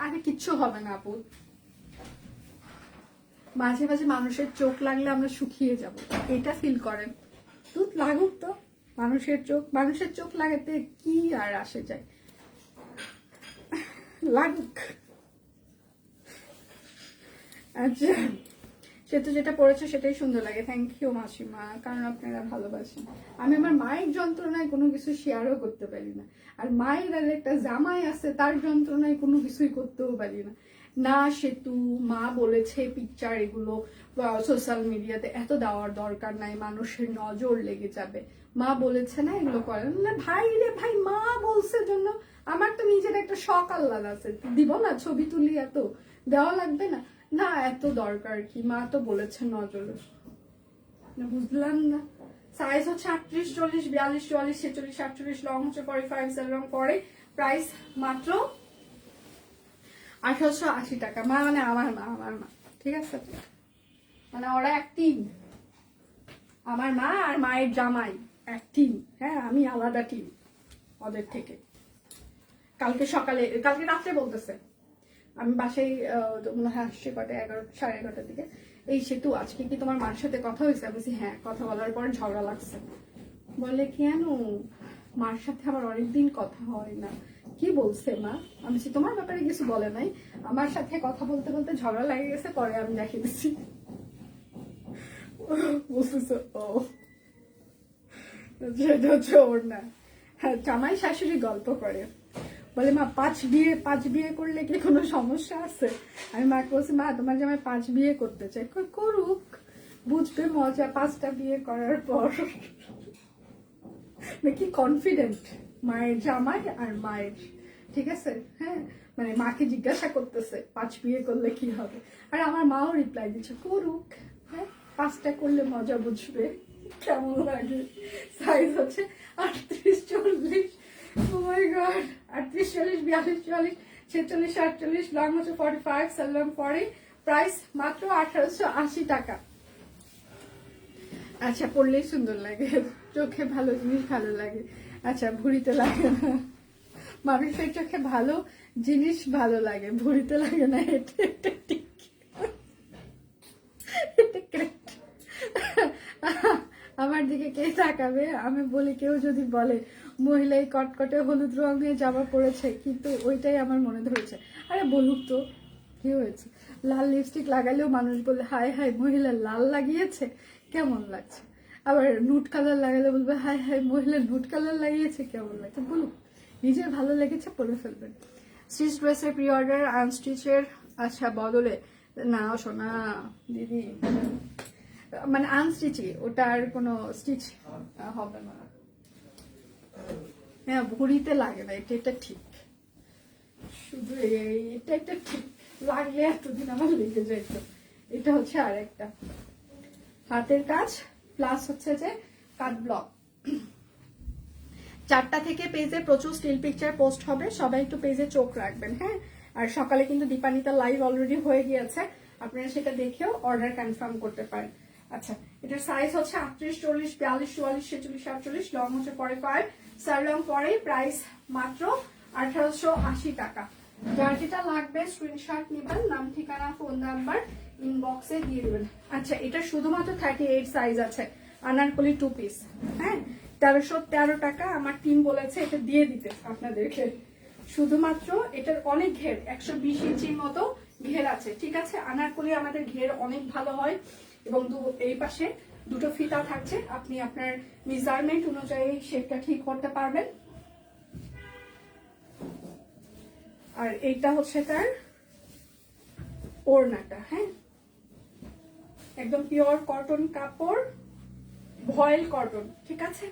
আরে কিচ্ছু হবে না আপু, মাঝে মাঝে মানুষের চোখ লাগলে আমরা শুকিয়ে যাব, এটা ফিল করেন। দুধ লাগুক তো, মানুষের চোখ লাগাতে কি আর আসে যায়, লাগুক। আচ্ছা, সে তো যেটা পড়েছে সেটাই সুন্দর লাগে, থ্যাংক ইউ মাসিমা, কারণ আপনারা ভালোবাসেন। আমি আমার মায়ের যন্ত্রণায় কোনো কিছু শেয়ারও করতে পারি না, আর মায়ের আর একটা জামাই আছে তার যন্ত্রণায় কোনো কিছুই করতেও পারি না। না সেতু মা বলেছে পিকচার, এগুলো সোশ্যাল মিডিয়াতে এত দেওয়ার দরকার নাই, মানুষের নজর লেগে যাবে, মা বলেছে না এগুলো করেন না। ভাই রে ভাই, মা বলছে জন্য আমার তো নিজের একটা শখ আহ্লাদ আছে, দিব না ছবি তুলি, এত দেওয়া লাগবে না, না এত দরকার কি, মা তো বলেছে নজরে, বুঝলাম না। সাইজ হচ্ছে 38, 40, 42, 44, 46, 48, লং হচ্ছে 45, সেল লং 40, প্রাইস মাত্র 1880 টাকা। মা মানে আমার মা, ঠিক আছে? মানে ওরা এক টিম, আমার মা আর মায়ের জামাই এক টিম। হ্যাঁ, আমি আলাদা টিম ওদের থেকে। কালকে রাত্রে বলতেছে, আমি বাসায় মনে হয় আসছে কটা 11, 11:30 দিকে, এই সেতু আজকে কি তোমার মার সাথে কথা হয়েছে? আমি বলছি হ্যাঁ, কথা বলার পর ঝগড়া লাগছে। বলে কেন? মার সাথে আমার অনেকদিন কথা হয় না। কি বলছে মা? আমি বলছি তোমার ব্যাপারে কিছু বলে নাই, আমার সাথে কথা বলতে বলতে ঝগড়া লাগে গেছে, পরে আমি দেখিয়ে দিচ্ছি। বুঝতেছ? ও সেটা হচ্ছে ওর না। হ্যাঁ, জামাই শাশুড়ি গল্প করে, বলে মা 5 বিয়ে করলে কি কোনো সমস্যা আছে? আমি মাকে বলছি মা তোমার জামাই 5 বিয়ে করতে চাই, করুক, বুঝবে মজা 5টা বিয়ে করার পর। কি কনফিডেন্ট মায়ের জামাই আর মায়ের, ঠিক আছে? হ্যাঁ, মানে মাকে জিজ্ঞাসা করতেছে 5 বিয়ে করলে কি হবে, আর আমার মাও রিপ্লাই দিচ্ছে করুক, হ্যাঁ 5টা করলে মজা বুঝবে কেমন লাগে। সাইজ হচ্ছে 38, 40, oh my god, 38, 40, 42, 44, 46, 48, লং হচ্ছে 45, সেল লং 40, প্রাইস মাত্র 1880 টাকা। আচ্ছা, পড়লেই সুন্দর লাগে, চোখে ভালো জিনিস ভালো লাগে। আচ্ছা, ভুঁড়িতে লাগে না, মানুষের চোখে ভালো জিনিস ভালো লাগে, ভুঁড়িতে লাগে না, এটা ঠিক। আমার দিকে কে তাকাবে? আমি বলি, কেউ যদি বলে মহিলা এই কটকটে হলুদ রঙের জামা পরেছে, কিন্তু ওইটাই আমার মনে ধরেছে। আরে বলুক তো, কি হয়েছে? লাল লিপস্টিক লাগালেও মানুষ বলে হায় হায় মহিলা লাল লাগিয়েছে, কেমন লাগছে। আবার নুট কালার লাগালে বলবে হায় হায় মহিলা নুট কালার লাগিয়েছে, কেমন লাগছে। বলুক, নিজের ভালো লেগেছে পরে ফেলবেন। স্টিচ ড্রেসের প্রি অর্ডার আনস্টিচের আচ্ছা বদলে না শোনা দিদি, মানে আনস্টিচই, ওটা আর কোনো স্টিচ হবে না। হ্যাঁ ভুঁড়িতে লাগে না, এটা ঠিক, শুধু এটা একটা ঠিক লাগলে এতদিন আমার লেগে যাইত। এটা হচ্ছে আরেকটা হাতের কাজ প্লাস হচ্ছে যে কাট ব্লক। 4টা থেকে পেজে প্রচুর স্টিল পিকচার পোস্ট হবে, সবাই একটু পেজে চোখ রাখবেন। হ্যাঁ, আর সকালে কিন্তু দীপানিতা লাইভ অলরেডি হয়ে গিয়েছে, আপনারা সেটা দেখেও অর্ডার কনফার্ম করতে পারেন। আচ্ছা, এটার সাইজ হচ্ছে 38, 40, 42, 44, 46, 48, লং হচ্ছে 45, সার লং পরে, প্রাইস মাত্র 1880 টাকা। যার যেটা লাগবে স্ক্রিনশট নেবেন, নাম ঠিকানা ফোন নাম্বার ইনবক্সে দিয়ে দেবেন। আচ্ছা, এটা শুধুমাত্র 38 সাইজ আছে, আনারকলি 2 পিস। হ্যাঁ, 1313 টাকা। আমার টিম বলেছে এটা দিয়ে দিতে আপনাদেরকে, শুধুমাত্র এটার অনেক ঘের, 120 ইঞ্চির মতো ঘের আছে। ঠিক আছে, আনারকলি আমাদের ঘের অনেক ভালো হয়, এবং এই পাশে দুটো ফিতা থাকছে, আপনি আপনার মেজারমেন্ট অনুযায়ী শেপটা ঠিক করতে পারবেন। আর এইটা হচ্ছে তার ওড়নাটা। হ্যাঁ, একদম পিওর কটন কাপড়, ভয়েল কটন। ঠিক আছে,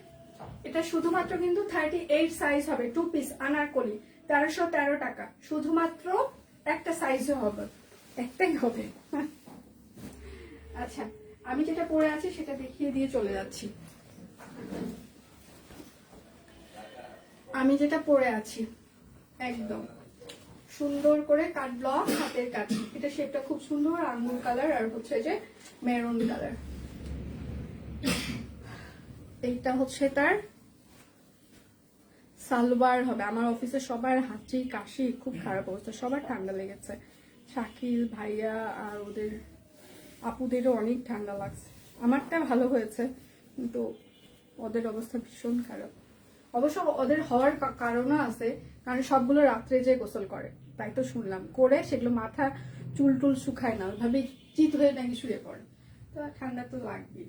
এটা শুধুমাত্র কিন্তু 38 সাইজ হবে, 2 পিস আনারকলি, 1313 টাকা। শুধুমাত্র একটা সাইজে হবে, একটাই হবে। আচ্ছা, আমি যেটা পরে আছি সেটা দেখিয়ে দিয়ে চলে যাচ্ছি। আমি যেটা পরে আছি একদম সুন্দর করে কাট ব্লক হাতের কাজ, এটা শেপটা খুব সুন্দর, আঙ্গুর কালার আর হচ্ছে যে মেরুন কালার। এইটা হচ্ছে তার সালোয়ার হবে। আমার অফিসে সবার হাঁচি কাশি, খুব খারাপ অবস্থা, সবার ঠান্ডা লেগেছে, শাকিল ভাইয়া আর ওদের আপুদেরও অনেক ঠান্ডা লাগছে। আমারটা ভালো হয়েছে, কিন্তু ওদের অবস্থা ভীষণ খারাপ। অবশ্য ওদের হওয়ার কারণও আছে, কারণ সবগুলো রাত্রে যে গোসল করে, তাই তো শুনলাম, করে সেগুলো মাথা চুল টুল শুকায় না, ওইভাবে চিত হয়ে নাকি শুয়ে পড়ে, তো ঠান্ডা তো লাগবেই।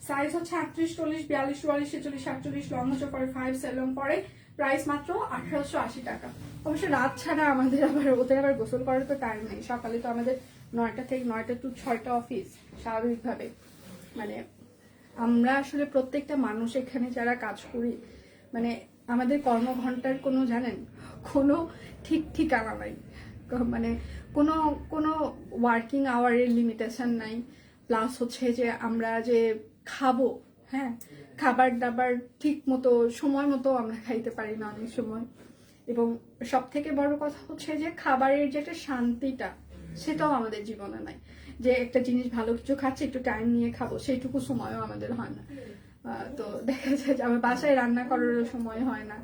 সাইজ হচ্ছে 38, 40, 42, 44, 46, 48, লং হচ্ছে 45, সেলং পরে, প্রাইস মাত্র 1880 টাকা। অবশ্য রাত ছাড়া আমাদের আবার ওদের আবার গোসল করার তো টাইম নেই, সকালে তো আমাদের 9টা থেকে 9টা টু 6টা অফিস স্বাভাবিকভাবে। মানে আমরা আসলে প্রত্যেকটা মানুষ এখানে যারা কাজ করি, মানে আমাদের কর্মঘণ্টার কোনো জানেন কোনো ঠিক ঠিকানা নাই, মানে কোনো কোনো ওয়ার্কিং আওয়ারের লিমিটেশন নাই। প্লাস হচ্ছে যে আমরা যে খাবো, হ্যাঁ, খাবার দাবার ঠিক মতো সময় মতো আমরা খাইতে পারি না অনেক সময়। এবং সব থেকে বড় কথা হচ্ছে যে খাবারের যে একটা শান্তিটা, সেটাও আমাদের জীবনে নাই। যে একটা জিনিস ভালো কিছু খাচ্ছে, একটু টাইম নিয়ে খাবো, সেইটুকু সময়ও আমাদের হয় না। তো দেখা যায় যে আমার বাসায় রান্না করারও সময় হয় না।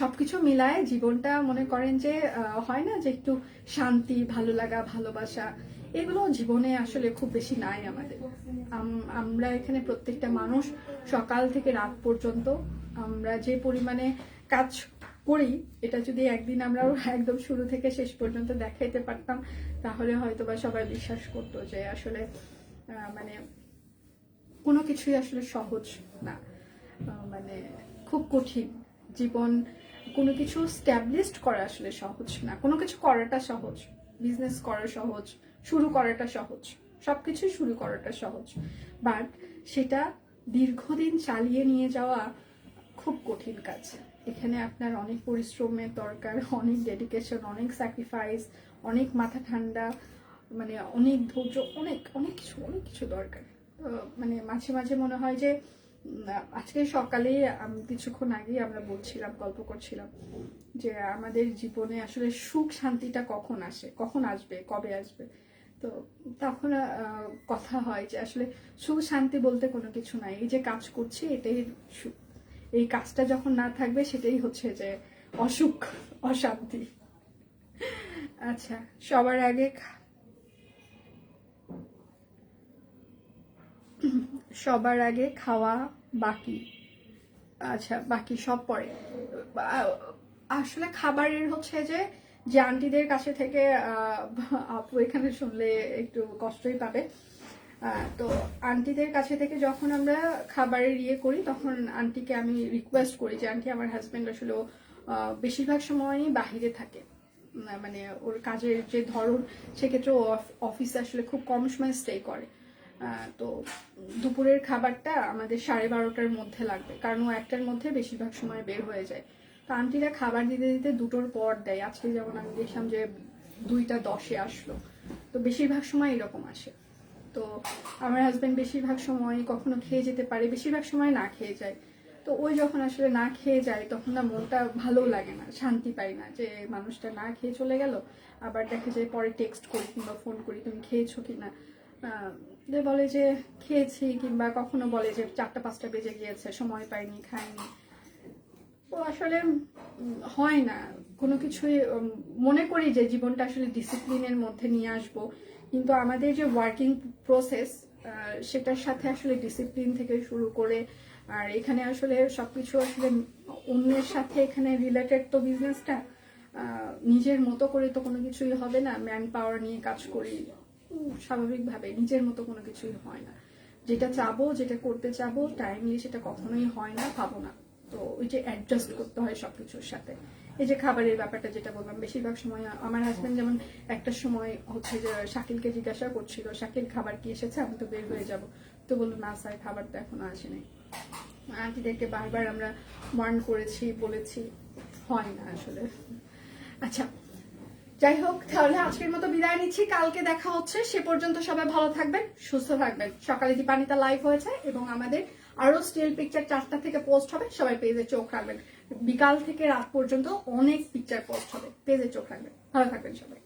সবকিছু মিলায় জীবনটা মনে করেন যে হয় না যে একটু শান্তি, ভালো লাগা, ভালোবাসা, এগুলো জীবনে আসলে খুব বেশি নাই আমাদের। আমরা এখানে প্রত্যেকটা মানুষ সকাল থেকে রাত পর্যন্ত আমরা যে পরিমাণে কাজ করি, এটা যদি একদিন আমরা একদম শুরু থেকে শেষ পর্যন্ত দেখাইতে পারতাম, তাহলে হয়তো বা সবাই বিশ্বাস করতো যে আসলে মানে কোনো কিছুই আসলে সহজ না, মানে খুব কঠিন জীবন। কোনো কিছু স্ট্যাবলিশড করা আসলে সহজ না, কোনো কিছু করাটা সহজ, বিজনেস করা সহজ, শুরু করাটা সহজ, সবকিছুই শুরু করাটা সহজ, বাট সেটা দীর্ঘদিন চালিয়ে নিয়ে যাওয়া খুব কঠিন কাজ। এখানে আপনার অনেক পরিশ্রমের দরকার, অনেক ডেডিকেশন, অনেক স্যাক্রিফাইস, অনেক মাথা ঠান্ডা, মানে অনেক ধৈর্য, অনেক অনেক কিছু অনেক কিছু দরকার। মানে মাঝে মাঝে মনে হয় যে আজকে সকালে কিছুক্ষণ আগেই আমরা বলছিলাম, গল্প করছিলাম যে আমাদের জীবনে আসলে সুখ শান্তিটা কখন আসে, কখন আসবে, কবে আসবে। তো তখন কথা হয় যে আসলে সুখ শান্তি বলতে কোনো কিছু নাই, এই যে কাজ করছি এটাই সুখ, এই কাজটা যখন না থাকবে সেটাই হচ্ছে যে অসুখ, অশান্তি। আচ্ছা, সবার আগে সবার আগে খাওয়া, বাকি আচ্ছা বাকি সব পরে। আসলে খাবারের হচ্ছে যে আন্টিদের কাছে থেকে আপু এখানে শুনলে একটু কষ্টই পাবে। তো আন্টিদের কাছে থেকে যখন আমরা খাবারের ইয়ে করি তখন আন্টিকে আমি রিকোয়েস্ট করি যে আন্টি আমার হাজব্যান্ড আসলে বেশিরভাগ সময়ই বাহিরে থাকে, মানে ওর কাজের যে ধরন সেক্ষেত্রে ও অফিসে আসলে খুব কম সময় স্টে করে। তো দুপুরের খাবারটা আমাদের 12:30টার মধ্যে লাগবে, কারণ ও 1টার মধ্যে বেশিরভাগ সময় বের হয়ে যায়। তো আন্টিরা খাবার দিতে দিতে 2টোর পর দেয়। আজকে যেমন আমি দেখলাম যে 2:10-এ আসলো, তো বেশিরভাগ সময় এরকম আসে। তো আমার হাজব্যান্ড বেশিরভাগ সময় কখনো খেয়ে যেতে পারে, বেশিরভাগ সময় না খেয়ে যায়। তো ওই যখন আসলে না খেয়ে যায় তখন না মনটা ভালো লাগে না, শান্তি পাই না যে মানুষটা না খেয়ে চলে গেল। আবার দেখা যায় পরে টেক্সট করি কিংবা ফোন করি তুমি খেয়েছো কিনা, বলে যে খেয়েছি, কিংবা কখনো বলে যে 4টা-5টা বেজে গিয়েছে সময় পাইনি খাইনি। তো আসলে হয় না কোনো কিছুই। মনে করি যে জীবনটা আসলে ডিসিপ্লিনের মধ্যে নিয়ে আসব, কিন্তু আমাদের যে ওয়ার্কিং প্রসেস সেটার সাথে আসলে ডিসিপ্লিন থেকে শুরু করে, আর এখানে আসলে সবকিছু আসলে অন্যের সাথে এখানে রিলেটেড তো বিজনেসটা, নিজের মতো করে তো কোনো কিছুই হবে না। ম্যান পাওয়ার নিয়ে কাজ করি, স্বাভাবিকভাবে নিজের মতো কোনো কিছুই হয় না। যেটা চাবো, যেটা করতে চাবো টাইমলি সেটা কখনোই হয় না, পাবো না। তো ওই যে অ্যাডজাস্ট করতে হয় সবকিছুর সাথে। এই যে খাবারের ব্যাপারটা যেটা বললাম, বেশিরভাগ সময় আমার হাজব্যান্ড যেমন একটা সময় হচ্ছে যে শাকিলকে জিজ্ঞাসা করছিল শাকিল খাবার কি এসেছে, আমি তো বের হয়ে যাব। তো বললো না স্যার খাবার তো এখনো আসেনি। আন্টিদেরকে বারবার আমরা ওয়ার্ন করেছি, বলেছি, হয় না আসলে। আচ্ছা যাই হোক, তাহলে আজকের মতো বিদায় নিচ্ছি, কালকে দেখা হচ্ছে। সে পর্যন্ত সবাই ভালো থাকবেন, সুস্থ থাকবেন। সকালে দীপানিতা লাইভ হয়েছে এবং আমাদের আরো স্টিল পিকচার 4টা থেকে পোস্ট হবে, সবাই পেজে চোখ রাখবেন। বিকাল থেকে রাত পর্যন্ত অনেক পিকচার পোস্ট হবে, পেজে চোখ রাখবেন। ভালো থাকবেন সবাই।